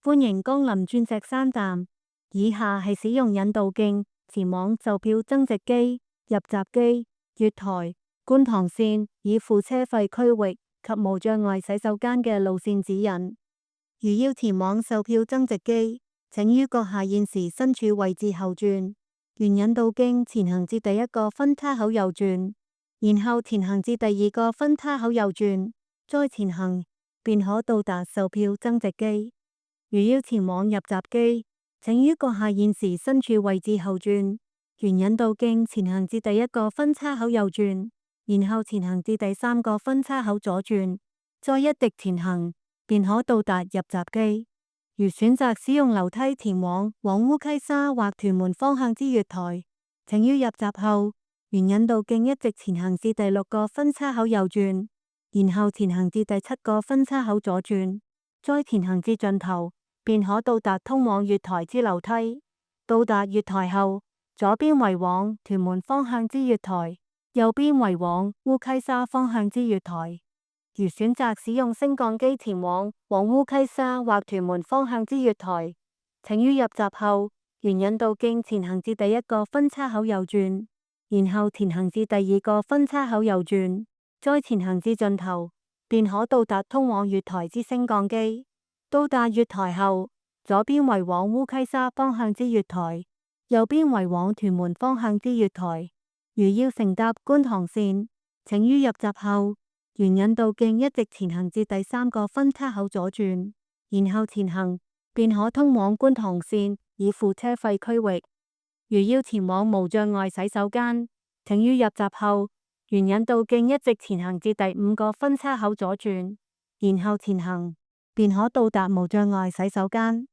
歡迎光臨鑽石山站。以下係使用引導徑前往售票增值機、入閘機、月台、觀塘線以付車費區域及無障礙洗手間嘅路線指引。如要前往售票增值機，請於閣下現時身處位置後轉，沿引導徑前行至第一個分叉口右轉，然後前行至第二個分叉口右轉，再前行，便可到達售票增值機。如要前往入閘機，請於閣下現時身處位置後轉，沿引導徑前行至第一個分叉口右轉，然後前行至第三個分叉口左轉，再一直前行，便可到達入閘機。如選擇使用樓梯前往烏溪沙或屯門方向之月台，請於入閘後，沿引導徑一直前行至第六個分叉口右轉，然後前行至第七個分叉口左轉，再前行至盡頭，便可到達通往月台之樓梯。到達月台後，左邊為往屯門方向之月台，右邊為往烏溪沙方向之月台。如選擇使用升降機前往烏溪沙或屯門方向之月台，請於入閘後，沿引導徑前行至第一個分叉口右轉，然後前行至第二個分叉口右轉，再前行至盡頭，便可到達通往月台之升降機。到達月台後，左邊為往烏溪沙方向之月台，右邊為往屯門方向之月台。如要乘搭觀塘線，請於入閘後，沿引導徑一直前行至第三個分叉口左轉，然後前行，便可通往觀塘線以付車費區域。如要前往無障礙洗手間，請於入閘後，沿引導徑一直前行至第五個分叉口左轉，然後前行，便可到達無障礙洗手間。